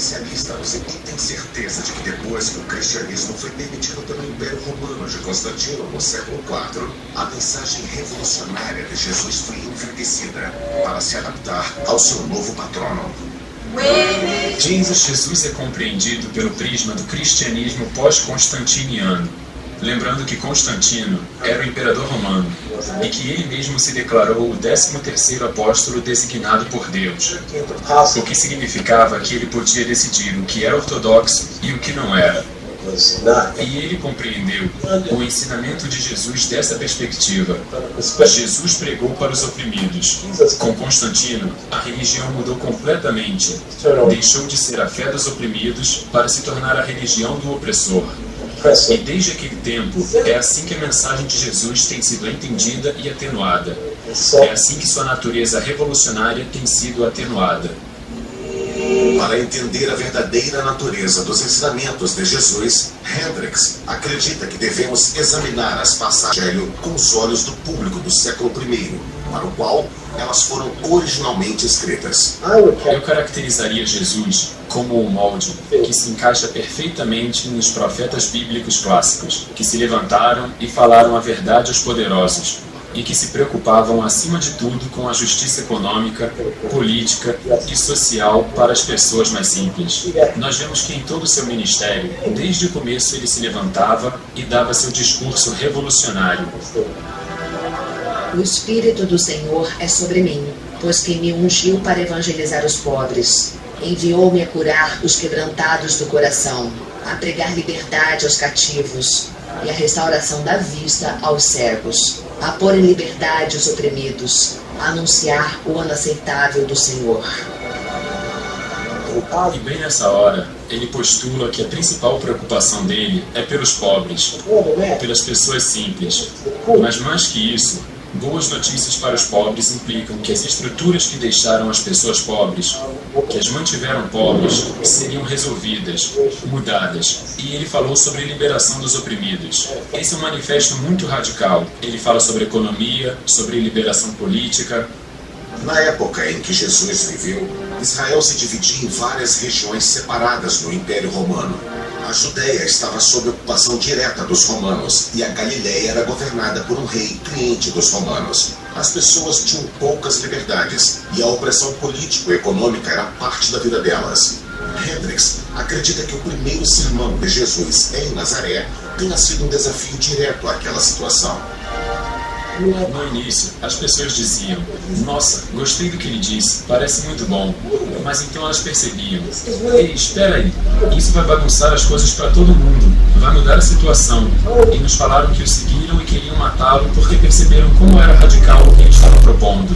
especialistas têm certeza de que depois que o cristianismo foi permitido pelo Império Romano de Constantino no século IV, a mensagem revolucionária de Jesus foi enfraquecida para se adaptar ao seu novo patrono. Jesus é compreendido pelo prisma do cristianismo pós-constantiniano, lembrando que Constantino era o imperador romano e que ele mesmo se declarou o 13º apóstolo designado por Deus, o que significava que ele podia decidir o que era ortodoxo e o que não era. E ele compreendeu o ensinamento de Jesus dessa perspectiva. Jesus pregou para os oprimidos. Com Constantino, a religião mudou completamente. Deixou de ser a fé dos oprimidos para se tornar a religião do opressor. E desde aquele tempo, é assim que a mensagem de Jesus tem sido entendida e atenuada. É assim que sua natureza revolucionária tem sido atenuada. Para entender a verdadeira natureza dos ensinamentos de Jesus, Hendricks acredita que devemos examinar as passagens do Evangelho com os olhos do público do século I, para o qual elas foram originalmente escritas. Eu caracterizaria Jesus como um molde que se encaixa perfeitamente nos profetas bíblicos clássicos, que se levantaram e falaram a verdade aos poderosos, e que se preocupavam acima de tudo com a justiça econômica, política e social para as pessoas mais simples. Nós vemos que em todo o seu ministério, desde o começo ele se levantava e dava seu discurso revolucionário. O Espírito do Senhor é sobre mim, pois que me ungiu para evangelizar os pobres. Enviou-me a curar os quebrantados do coração, a pregar liberdade aos cativos e a restauração da vista aos cegos, a pôr em liberdade os oprimidos, a anunciar o ano aceitável do Senhor. E bem nessa hora, ele postula que a principal preocupação dele é pelos pobres, pelas pessoas simples. Mas mais que isso, boas notícias para os pobres implicam que as estruturas que deixaram as pessoas pobres, que as mantiveram pobres, seriam resolvidas, mudadas. E ele falou sobre a liberação dos oprimidos. Esse é um manifesto muito radical. Ele fala sobre economia, sobre liberação política. Na época em que Jesus viveu, Israel se dividia em várias regiões separadas no Império Romano. A Judéia estava sob ocupação direta dos romanos e a Galiléia era governada por um rei cliente dos romanos. As pessoas tinham poucas liberdades e a opressão político-econômica era parte da vida delas. Hendricks acredita que o primeiro sermão de Jesus em Nazaré tenha sido um desafio direto àquela situação. No início, as pessoas diziam: "Nossa, gostei do que ele disse, parece muito bom." Mas então elas percebiam: "Ei, espera aí, isso vai bagunçar as coisas para todo mundo, vai mudar a situação." E nos falaram que o seguiram e queriam matá-lo porque perceberam como era radical o que ele estava propondo.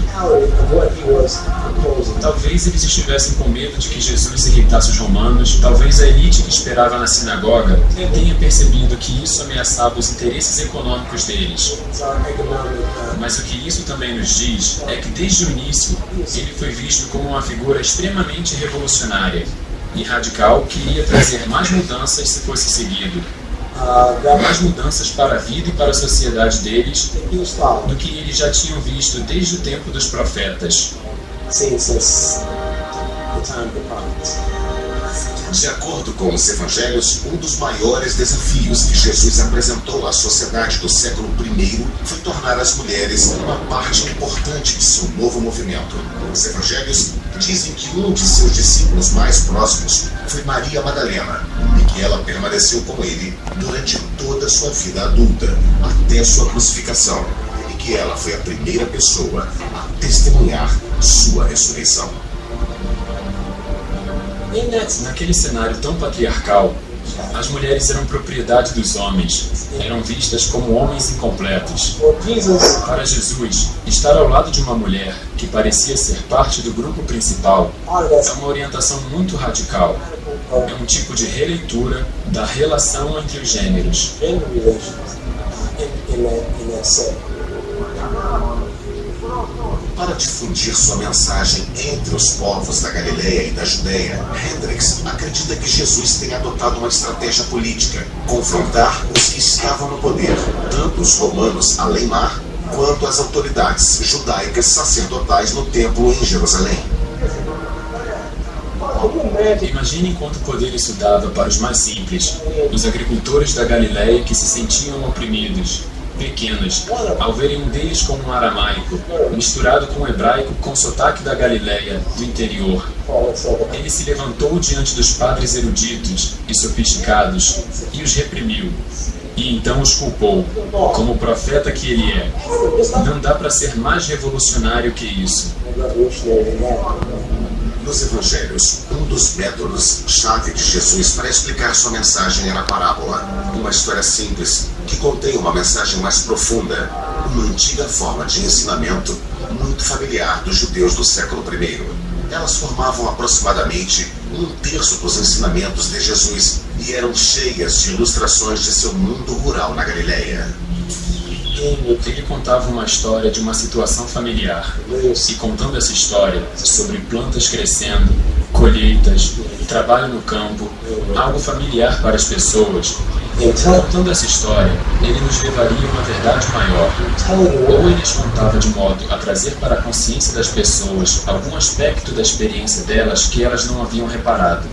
Talvez eles estivessem com medo de que Jesus irritasse os romanos, talvez a elite que esperava na sinagoga tenha percebido que isso ameaçava os interesses econômicos deles. Mas o que isso também nos diz é que desde o início ele foi visto como uma figura extremamente revolucionária e radical que iria trazer mais mudanças se fosse seguido. Mais mudanças para a vida e para a sociedade deles do que eles já tinham visto desde o tempo dos profetas. De acordo com os evangelhos, um dos maiores desafios que Jesus apresentou à sociedade do século I foi tornar as mulheres uma parte importante de seu novo movimento. Os evangelhos dizem que um de seus discípulos mais próximos foi Maria Madalena e que ela permaneceu com ele durante toda a sua vida adulta, até sua crucificação, e que ela foi a primeira pessoa a testemunhar sua ressurreição. Naquele cenário tão patriarcal, as mulheres eram propriedade dos homens, eram vistas como homens incompletos. Para Jesus, estar ao lado de uma mulher que parecia ser parte do grupo principal é uma orientação muito radical. É um tipo de releitura da relação entre os gêneros. Para difundir sua mensagem entre os povos da Galiléia e da Judéia, Hendricks acredita que Jesus tenha adotado uma estratégia política: confrontar os que estavam no poder, tanto os romanos além-mar, quanto as autoridades judaicas sacerdotais no templo em Jerusalém. Imagine quanto poder isso dava para os mais simples, os agricultores da Galileia que se sentiam oprimidos, pequenos, ao verem um deles com um aramaico, misturado com um hebraico com sotaque da Galileia, do interior. Ele se levantou diante dos padres eruditos e sofisticados e os reprimiu. E então os culpou, como o profeta que ele é. Não dá para ser mais revolucionário que isso. Nos evangelhos, um dos métodos-chave de Jesus para explicar sua mensagem era a parábola. Uma história simples, que contém uma mensagem mais profunda, uma antiga forma de ensinamento muito familiar dos judeus do século I. Elas formavam aproximadamente 1/3 dos ensinamentos de Jesus e eram cheias de ilustrações de seu mundo rural na Galileia. Ele contava uma história de uma situação familiar, e contando essa história sobre plantas crescendo, colheitas, trabalho no campo, algo familiar para as pessoas, contando essa história, ele nos levaria a uma verdade maior. Ou ele as contava de modo a trazer para a consciência das pessoas algum aspecto da experiência delas que elas não haviam reparado.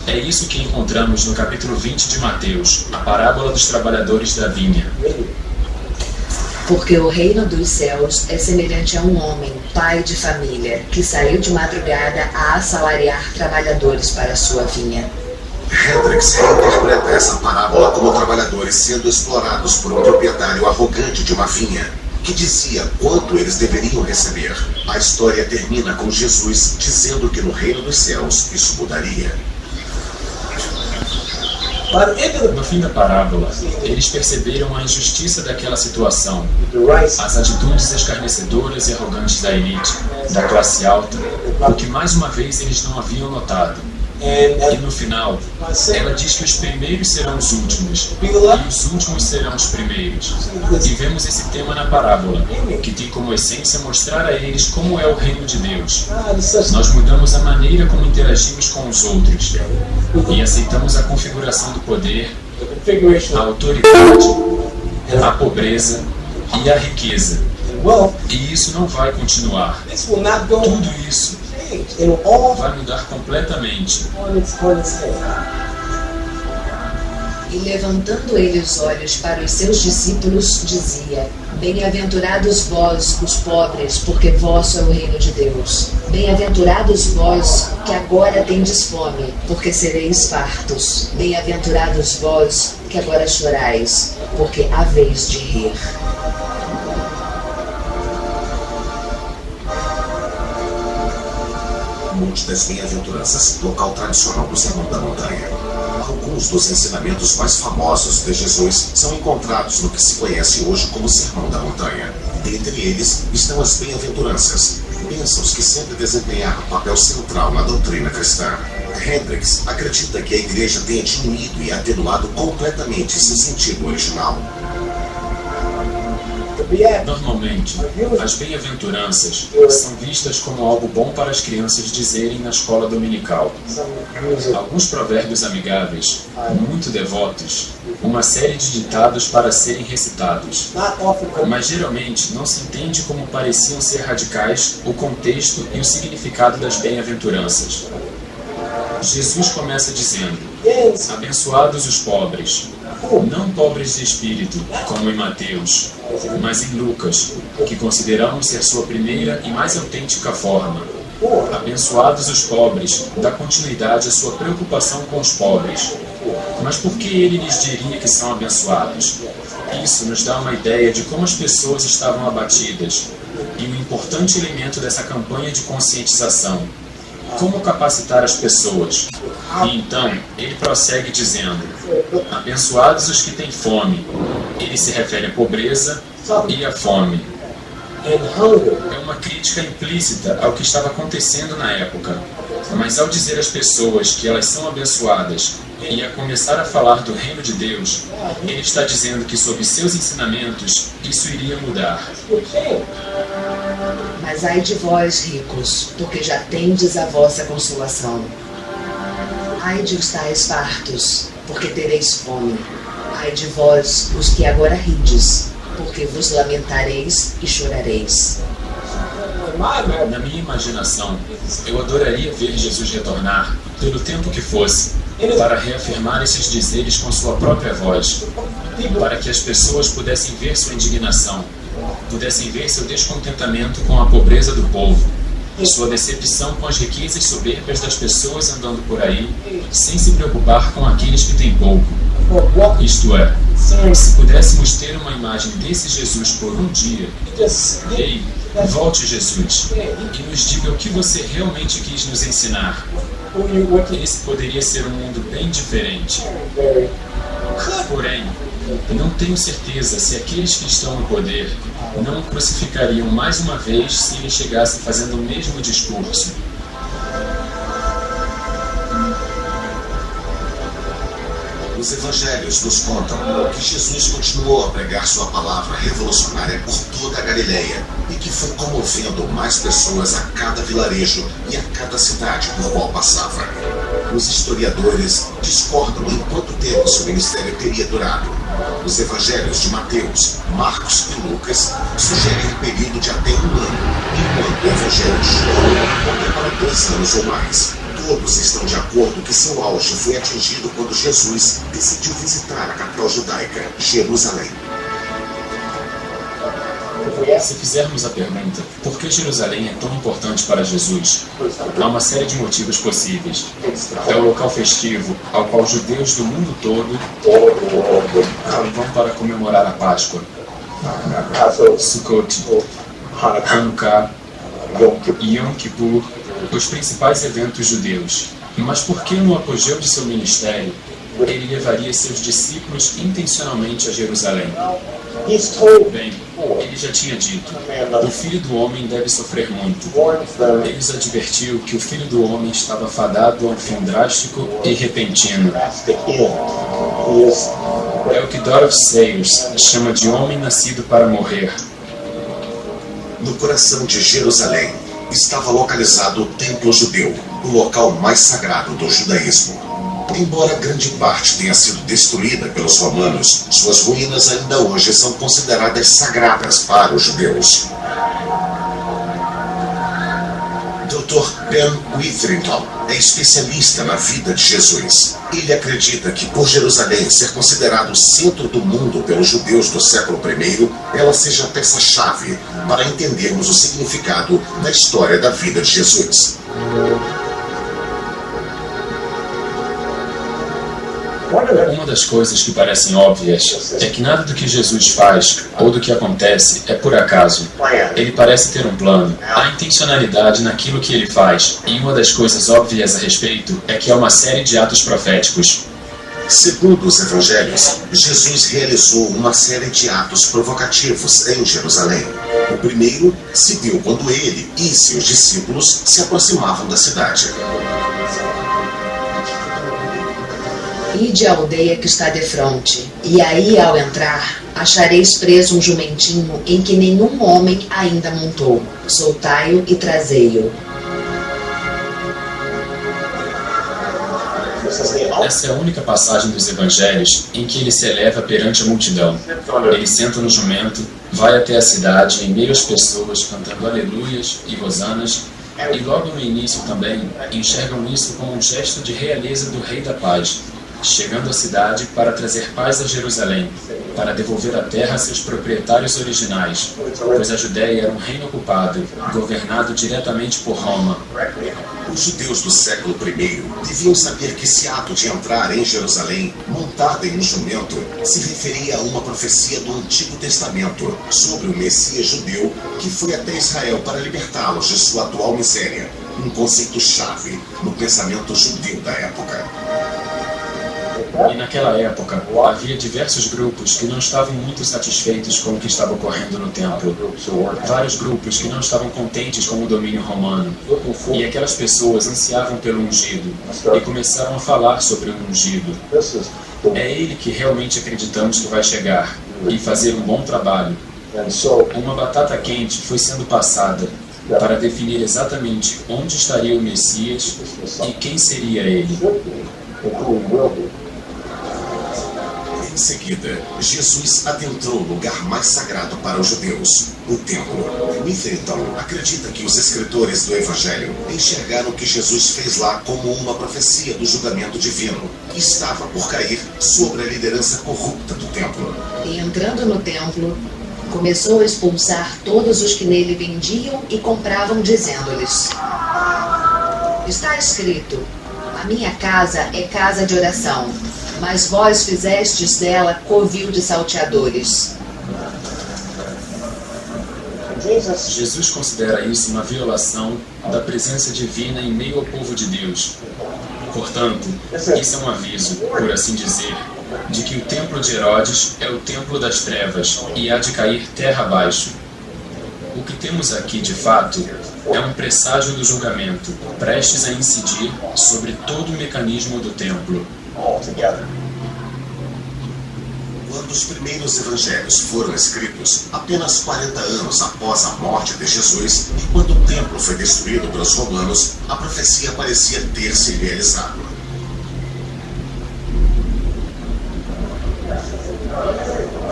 É isso que encontramos no capítulo 20 de Mateus, a parábola dos trabalhadores da vinha. Porque o reino dos céus é semelhante a um homem, pai de família, que saiu de madrugada a assalariar trabalhadores para sua vinha. Hendricks reinterpreta essa parábola como trabalhadores sendo explorados por um proprietário arrogante de uma vinha, que dizia quanto eles deveriam receber. A história termina com Jesus dizendo que no reino dos céus isso mudaria. No fim da parábola, eles perceberam a injustiça daquela situação, as atitudes escarnecedoras e arrogantes da elite, da classe alta, o que mais uma vez eles não haviam notado. E no final, ela diz que os primeiros serão os últimos, e os últimos serão os primeiros. E vemos esse tema na parábola, que tem como essência mostrar a eles como é o reino de Deus. Nós mudamos a maneira como interagimos com os outros, e aceitamos a configuração do poder, a autoridade, a pobreza e a riqueza. E isso não vai continuar. Tudo isso vai mudar completamente. E levantando ele os olhos para os seus discípulos, dizia: Bem-aventurados vós, os pobres, porque vosso é o reino de Deus. Bem-aventurados vós, que agora tendes fome, porque sereis fartos. Bem-aventurados vós, que agora chorais, porque haveis de rir. Monte das Bem-aventuranças, local tradicional do Sermão da Montanha. Alguns dos ensinamentos mais famosos de Jesus são encontrados no que se conhece hoje como Sermão da Montanha. Dentre eles estão as Bem-aventuranças, bênçãos que sempre desempenharam papel central na doutrina cristã. Hendricks acredita que a igreja tenha diminuído e atenuado completamente seu sentido original. Normalmente, as bem-aventuranças são vistas como algo bom para as crianças dizerem na escola dominical. Alguns provérbios amigáveis, muito devotos, uma série de ditados para serem recitados. Mas geralmente não se entende como pareciam ser radicais o contexto e o significado das bem-aventuranças. Jesus começa dizendo: abençoados os pobres, não pobres de espírito, como em Mateus, mas em Lucas, que consideramos ser sua primeira e mais autêntica forma. Abençoados os pobres, dá continuidade à sua preocupação com os pobres. Mas por que ele lhes diria que são abençoados? Isso nos dá uma ideia de como as pessoas estavam abatidas, e um importante elemento dessa campanha de conscientização: como capacitar as pessoas. E então, ele prossegue dizendo: abençoados os que têm fome. Ele se refere à pobreza e à fome. É uma crítica implícita ao que estava acontecendo na época. Mas ao dizer às pessoas que elas são abençoadas e a começar a falar do reino de Deus, ele está dizendo que sob seus ensinamentos isso iria mudar. Mas ai de vós, ricos, porque já tendes a vossa consolação. Ai de os tais fartos, porque tereis fome. Ai de vós, os que agora rides, porque vos lamentareis e chorareis. Na minha imaginação, eu adoraria ver Jesus retornar, pelo tempo que fosse, para reafirmar esses dizeres com sua própria voz, para que as pessoas pudessem ver sua indignação, pudessem ver seu descontentamento com a pobreza do povo, sua decepção com as riquezas soberbas das pessoas andando por aí, sem se preocupar com aqueles que têm pouco. Isto é, se pudéssemos ter uma imagem desse Jesus por um dia, ei, volte Jesus, e nos diga o que você realmente quis nos ensinar. Esse poderia ser um mundo bem diferente. Porém, não tenho certeza se aqueles que estão no poder não o crucificariam mais uma vez se ele chegasse fazendo o mesmo discurso. Os evangelhos nos contam que Jesus continuou a pregar sua palavra revolucionária por toda a Galileia e que foi comovendo mais pessoas a cada vilarejo e a cada cidade por qual passava. Os historiadores discordam em quanto tempo seu ministério teria durado. Os evangelhos de Mateus, Marcos e Lucas sugerem um período de até 1 ano, enquanto o evangelho de João conta para 2 anos ou mais. Todos estão de acordo que seu auge foi atingido quando Jesus decidiu visitar a capital judaica, Jerusalém. Se fizermos a pergunta, por que Jerusalém é tão importante para Jesus? Há uma série de motivos possíveis. É o local festivo ao qual judeus do mundo todo vão para comemorar a Páscoa, Sukkot, Hanukkah e Yom Kippur, os principais eventos judeus. Mas por que no apogeu de seu ministério, ele levaria seus discípulos intencionalmente a Jerusalém? Bem, ele já tinha dito, o Filho do Homem deve sofrer muito. Ele os advertiu que o Filho do Homem estava fadado a um fim drástico e repentino. É o que Dorothy Sayers chama de homem nascido para morrer. No coração de Jerusalém estava localizado o templo judeu, o local mais sagrado do judaísmo. Embora grande parte tenha sido destruída pelos romanos, suas ruínas ainda hoje são consideradas sagradas para os judeus. Dr. Ben Witherington é especialista na vida de Jesus. Ele acredita que, por Jerusalém ser considerado o centro do mundo pelos judeus do século I, ela seja a peça-chave para entendermos o significado da história da vida de Jesus. Uma das coisas que parecem óbvias é que nada do que Jesus faz ou do que acontece é por acaso. Ele parece ter um plano. Há intencionalidade naquilo que ele faz. E uma das coisas óbvias a respeito é que há uma série de atos proféticos. Segundo os evangelhos, Jesus realizou uma série de atos provocativos em Jerusalém. O primeiro se deu quando ele e seus discípulos se aproximavam da cidade. Ide à aldeia que está defronte, e aí, ao entrar, achareis preso um jumentinho em que nenhum homem ainda montou. Soltai-o e trazei-o. Essa é a única passagem dos evangelhos em que ele se eleva perante a multidão. Ele senta no jumento, vai até a cidade em meio às pessoas cantando aleluias e hosanas, e logo no início também enxergam isso como um gesto de realeza do Rei da Paz, chegando à cidade para trazer paz a Jerusalém, para devolver a terra a seus proprietários originais, pois a Judéia era um reino ocupado, governado diretamente por Roma. Os judeus do século I deviam saber que esse ato de entrar em Jerusalém, montado em um jumento, se referia a uma profecia do Antigo Testamento sobre o Messias judeu que foi até Israel para libertá-los de sua atual miséria, um conceito-chave no pensamento judeu da época. E naquela época, havia diversos grupos que não estavam muito satisfeitos com o que estava ocorrendo no templo. Vários grupos que não estavam contentes com o domínio romano. E aquelas pessoas ansiavam pelo ungido e começaram a falar sobre o ungido. É ele que realmente acreditamos que vai chegar e fazer um bom trabalho. Uma batata quente foi sendo passada para definir exatamente onde estaria o Messias e quem seria ele. Em seguida, Jesus adentrou o lugar mais sagrado para os judeus, o templo. Mitherton acredita que os escritores do Evangelho enxergaram o que Jesus fez lá como uma profecia do julgamento divino, que estava por cair sobre a liderança corrupta do templo. E entrando no templo, começou a expulsar todos os que nele vendiam e compravam, dizendo-lhes: está escrito, a minha casa é casa de oração, mas vós fizestes dela covil de salteadores. Jesus considera isso uma violação da presença divina em meio ao povo de Deus. Portanto, isso é um aviso, por assim dizer, de que o templo de Herodes é o templo das trevas e há de cair terra abaixo. O que temos aqui, de fato, é um presságio do julgamento, prestes a incidir sobre todo o mecanismo do templo. Quando os primeiros evangelhos foram escritos, apenas 40 anos após a morte de Jesus, e quando o templo foi destruído pelos romanos, a profecia parecia ter se realizado.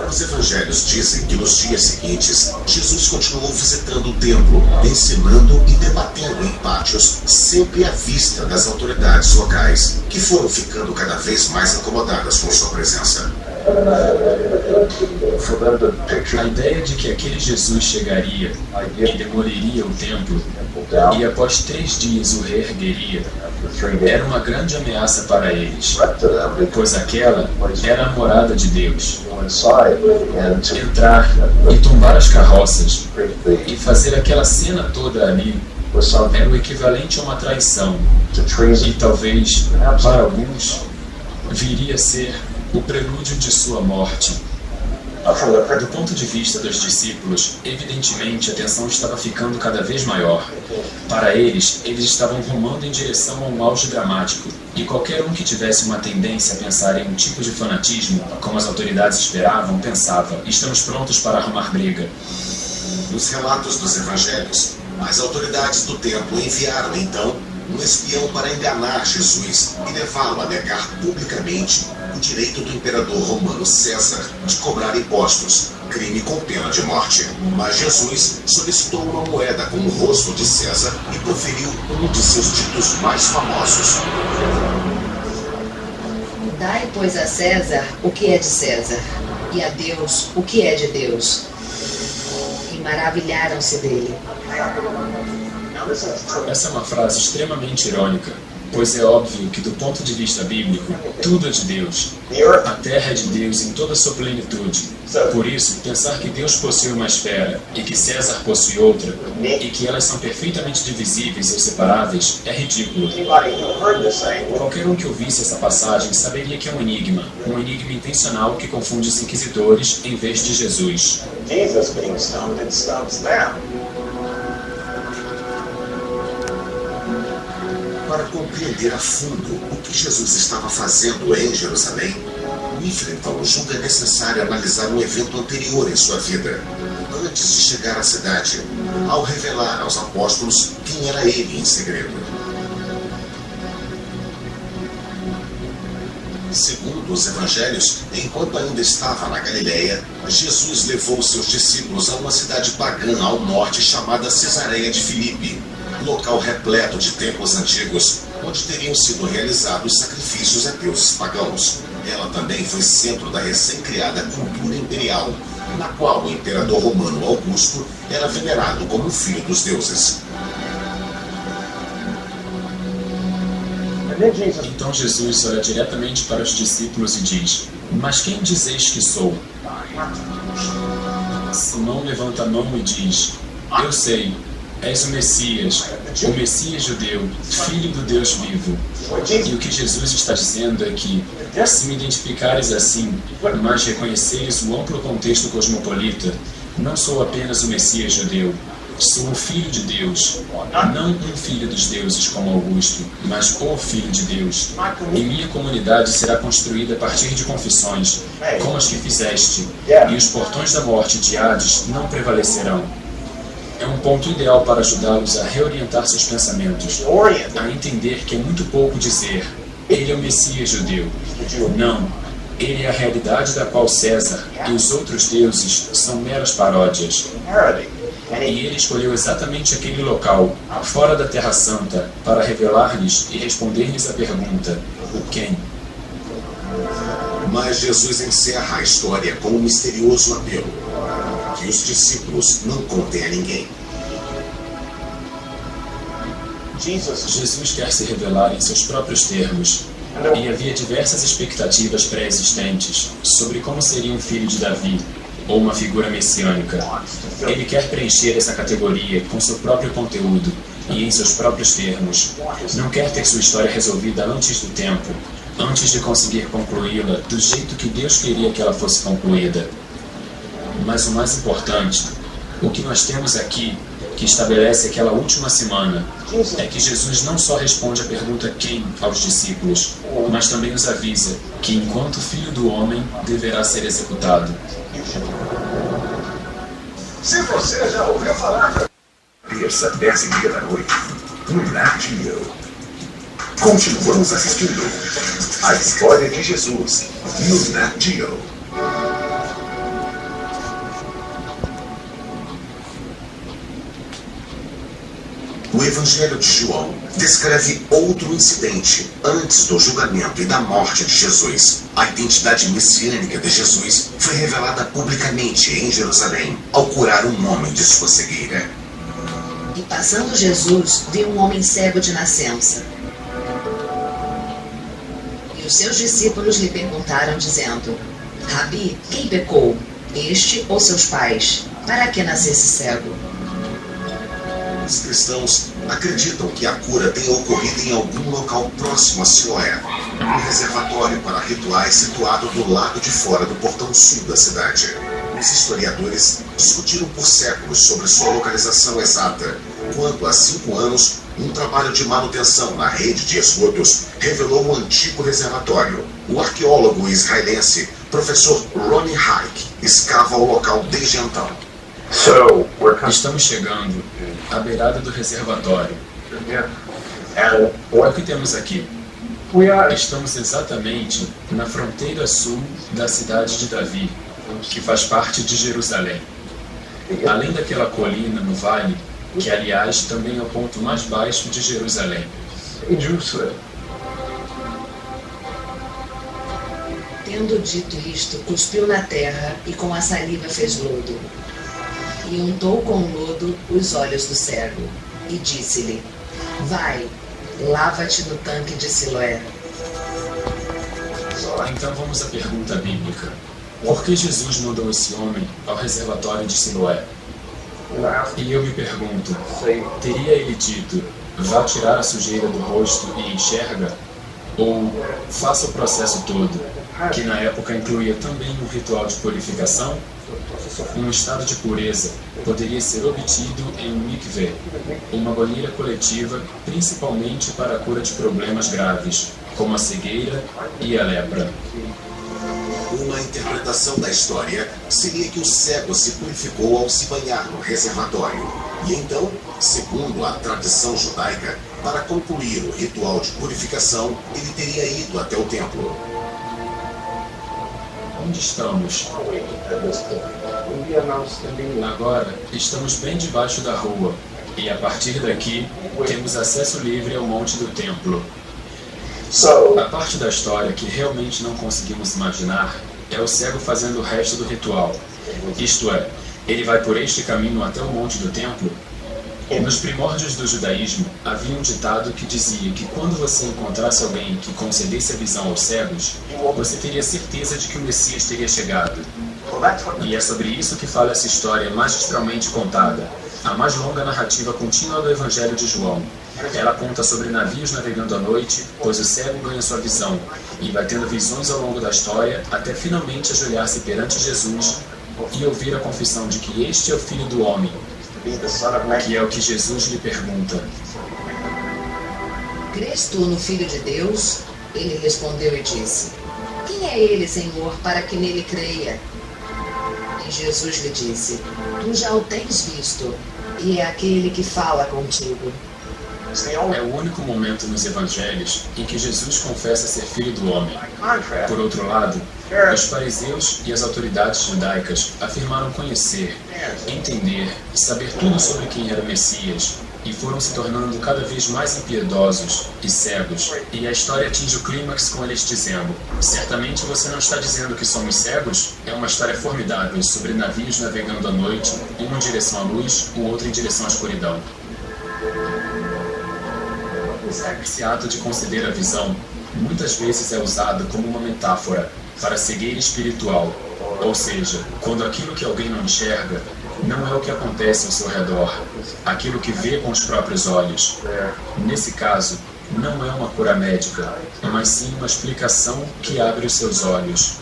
Os evangelhos dizem que nos dias seguintes, Jesus continuou visitando o templo, ensinando e debatendo em pátios, sempre à vista das autoridades locais, que foram ficando cada vez mais incomodadas com sua presença. A ideia de que aquele Jesus chegaria e demoliria o templo e após 3 dias o reergueria era uma grande ameaça para eles, pois aquela era a morada de Deus. Entrar e tombar as carroças e fazer aquela cena toda ali era o equivalente a uma traição e talvez, para alguns, viria a ser o prelúdio de sua morte. Do ponto de vista dos discípulos, evidentemente a tensão estava ficando cada vez maior. Para eles estavam rumando em direção a um auge dramático, e qualquer um que tivesse uma tendência a pensar em um tipo de fanatismo, como as autoridades esperavam, pensava: estamos prontos para arrumar briga. Nos relatos dos evangelhos, as autoridades do templo enviaram então um espião para enganar Jesus e levá-lo a negar publicamente o direito do imperador romano César de cobrar impostos, crime com pena de morte. Mas Jesus solicitou uma moeda com o rosto de César e proferiu um de seus ditos mais famosos: dai, pois, a César o que é de César, e a Deus o que é de Deus. E maravilharam-se dele. Essa é uma frase extremamente irônica, pois é óbvio que, do ponto de vista bíblico, tudo é de Deus. A terra é de Deus em toda a sua plenitude. Por isso, pensar que Deus possui uma esfera e que César possui outra, e que elas são perfeitamente divisíveis ou separáveis, é ridículo. Qualquer um que ouvisse essa passagem saberia que é um enigma intencional que confunde os inquisidores em vez de Jesus. Para compreender a fundo o que Jesus estava fazendo em Jerusalém, Mitherton julga necessário analisar um evento anterior em sua vida, antes de chegar à cidade, ao revelar aos apóstolos quem era ele em segredo. Segundo os evangelhos, enquanto ainda estava na Galileia, Jesus levou seus discípulos a uma cidade pagã ao norte chamada Cesareia de Filipe, local repleto de templos antigos, onde teriam sido realizados sacrifícios a deuses pagãos. Ela também foi centro da recém-criada cultura imperial, na qual o imperador romano Augusto era venerado como o filho dos deuses. Então Jesus olha diretamente para os discípulos e diz: mas quem dizeis que sou? Simão levanta a mão e diz: eu sei. És o Messias judeu, filho do Deus vivo. E o que Jesus está dizendo é que, se me identificares assim, mas reconheceres o amplo contexto cosmopolita, não sou apenas o Messias judeu, sou o Filho de Deus. Não um filho dos deuses como Augusto, mas o Filho de Deus. E minha comunidade será construída a partir de confissões, como as que fizeste, e os portões da morte de Hades não prevalecerão. É um ponto ideal para ajudá-los a reorientar seus pensamentos, a entender que é muito pouco dizer: ele é o Messias judeu. Não, Ele é a realidade da qual César e os outros deuses são meras paródias. E ele escolheu exatamente aquele local, fora da Terra Santa, para revelar-lhes e responder-lhes a pergunta: o quem? Mas Jesus encerra a história com um misterioso apelo, que os discípulos não contem a ninguém. Jesus quer se revelar em seus próprios termos, e havia diversas expectativas pré-existentes sobre como seria um filho de Davi, ou uma figura messiânica. Ele quer preencher essa categoria com seu próprio conteúdo e em seus próprios termos. Não quer ter sua história resolvida antes do tempo, antes de conseguir concluí-la do jeito que Deus queria que ela fosse concluída. Mas o mais importante, o que nós temos aqui, que estabelece aquela última semana, é que Jesus não só responde a pergunta quem aos discípulos, mas também os avisa que enquanto Filho do Homem deverá ser executado. Se você já ouviu falar... Terça, 10h30 da noite, no Nat Geo. Continuamos assistindo a história de Jesus no Nat Geo. O Evangelho de João descreve outro incidente antes do julgamento e da morte de Jesus. A identidade messiânica de Jesus foi revelada publicamente em Jerusalém ao curar um homem de sua cegueira. E passando Jesus, viu um homem cego de nascença. E os seus discípulos lhe perguntaram, dizendo: Rabi, quem pecou, este ou seus pais, para que nascesse cego? Os cristãos acreditam que a cura tenha ocorrido em algum local próximo a Siloé, um reservatório para rituais situado do lado de fora do portão sul da cidade. Os historiadores discutiram por séculos sobre sua localização exata, quando há 5 anos, um trabalho de manutenção na rede de esgotos revelou um antigo reservatório. O arqueólogo israelense, professor Ronnie Haik, escava o local desde então. Estamos chegando à beirada do reservatório. O que temos aqui? Estamos exatamente na fronteira sul da cidade de Davi, que faz parte de Jerusalém. Além daquela colina no vale, que aliás também é o ponto mais baixo de Jerusalém. Tendo dito isto, cuspiu na terra e com a saliva fez lodo. E untou com lodo os olhos do cego, e disse-lhe: Vai, lava-te no tanque de Siloé. Então vamos à pergunta bíblica. Por que Jesus mandou esse homem ao reservatório de Siloé? E eu me pergunto, teria ele dito: vá tirar a sujeira do rosto e enxerga? Ou faça o processo todo, que na época incluía também um ritual de purificação? Um estado de pureza poderia ser obtido em um mikveh, uma banheira coletiva, principalmente para a cura de problemas graves, como a cegueira e a lepra. Uma interpretação da história seria que o cego se purificou ao se banhar no reservatório. E então, segundo a tradição judaica, para concluir o ritual de purificação, ele teria ido até o templo. Onde estamos? Agora, estamos bem debaixo da rua, e a partir daqui, temos acesso livre ao monte do templo. A parte da história que realmente não conseguimos imaginar é o cego fazendo o resto do ritual. Isto é, ele vai por este caminho até o monte do templo. Nos primórdios do judaísmo, havia um ditado que dizia que quando você encontrasse alguém que concedesse a visão aos cegos, você teria certeza de que o Messias teria chegado. E é sobre isso que fala essa história magistralmente contada, a mais longa narrativa contínua do Evangelho de João. Ela conta sobre navios navegando à noite, pois o cego ganha sua visão, e vai tendo visões ao longo da história, até finalmente ajoelhar-se perante Jesus e ouvir a confissão de que este é o Filho do Homem, que é o que Jesus lhe pergunta. Crês tu no Filho de Deus? Ele respondeu e disse: Quem é ele, Senhor, para que nele creia? E Jesus lhe disse: Tu já o tens visto, e é aquele que fala contigo. É o único momento nos evangelhos em que Jesus confessa ser Filho do Homem. Por outro lado, Os fariseus e as autoridades judaicas afirmaram conhecer, entender e saber tudo sobre quem era o Messias, e foram se tornando cada vez mais impiedosos e cegos. E a história atinge o clímax com eles dizendo: certamente você não está dizendo que somos cegos? É uma história formidável sobre navios navegando à noite, um em direção à luz, o outro em direção à escuridão. Esse ato de conceder a visão muitas vezes é usado como uma metáfora para a cegueira espiritual, ou seja, quando aquilo que alguém não enxerga não é o que acontece ao seu redor, aquilo que vê com os próprios olhos. Nesse caso, não é uma cura médica, mas sim uma explicação que abre os seus olhos.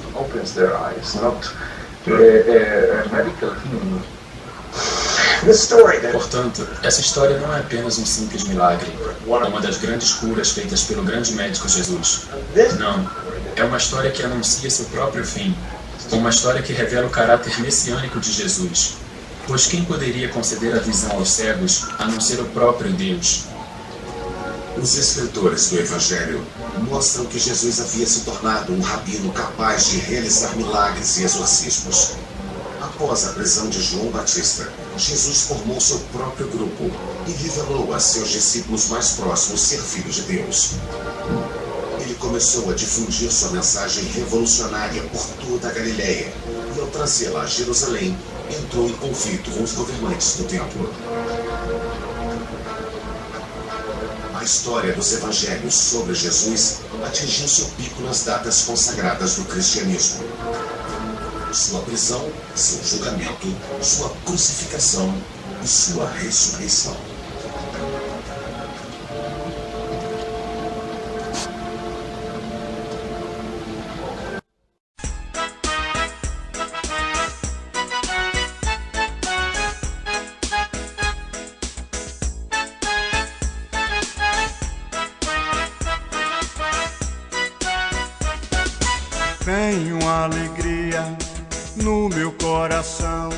Portanto, essa história não é apenas um simples milagre, uma das grandes curas feitas pelo grande médico Jesus. Não, é uma história que anuncia seu próprio fim, uma história que revela o caráter messiânico de Jesus. Pois quem poderia conceder a visão aos cegos, a não ser o próprio Deus? Os escritores do Evangelho mostram que Jesus havia se tornado um rabino capaz de realizar milagres e exorcismos. Após a prisão de João Batista, Jesus formou seu próprio grupo e revelou a seus discípulos mais próximos ser filho de Deus. Ele começou a difundir sua mensagem revolucionária por toda a Galileia e, ao trazê-la a Jerusalém, entrou em conflito com os governantes do templo. A história dos evangelhos sobre Jesus atingiu seu pico nas datas consagradas do cristianismo. Sua prisão, seu julgamento, sua crucificação e sua ressurreição. Tenho alegria no meu coração,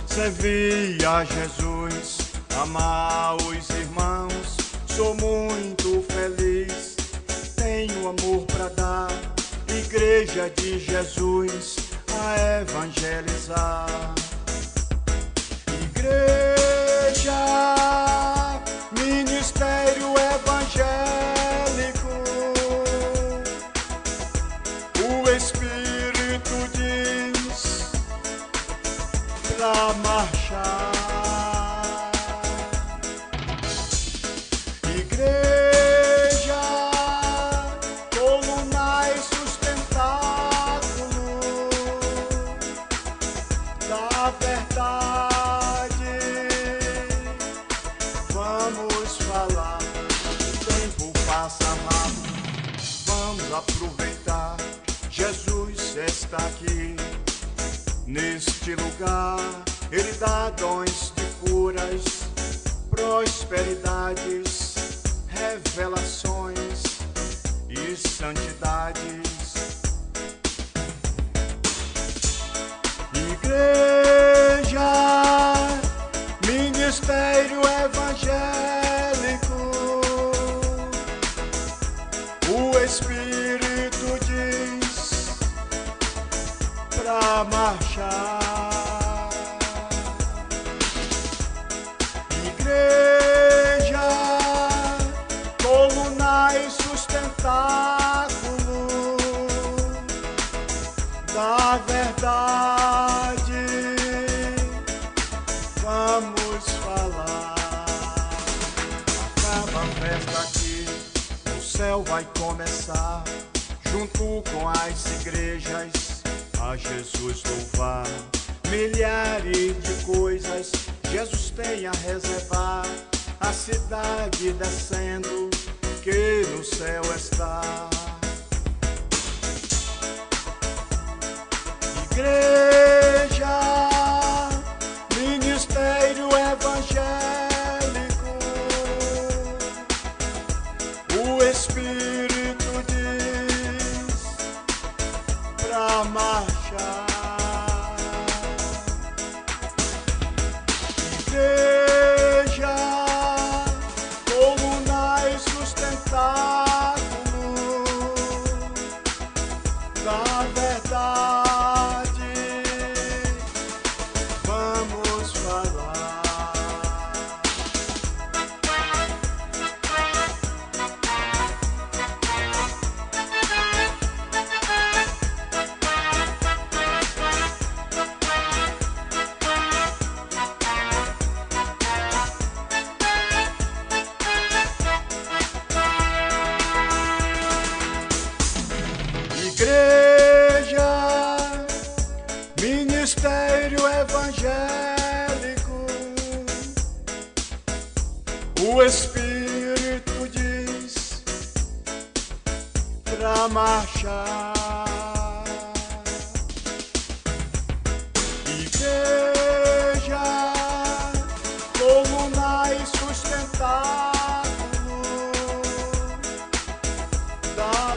servir a Jesus, amar os irmãos. Sou muito feliz, tenho amor pra dar, Igreja de Jesus a evangelizar. Igreja, ministério evangélico, o Espírito diz pra marchar. Igreja, coluna e sustentáculo da verdade. Vamos falar, o tempo passa rápido, vamos aproveitar. Jesus está aqui, neste lugar. Ele dá dons de curas, prosperidades, revelações e santidades. Igreja, ministério evangélico, o Espírito diz pra marchar. Igreja, coluna e sustentáculo da verdade. Vamos falar. Acaba a festa aqui, o céu vai começar, junto com as igrejas, a Jesus louvar. Milhares de coisas Jesus tem a reservar, a cidade descendo, que no céu está. Igreja, ministério evangélico, o Espírito diz pra marchar. Igreja, coluna e sustentáculo da verdade. falar. Igreja, ministério evangélico, o Espírito diz pra marchar. Igreja, colunais sustentáculo da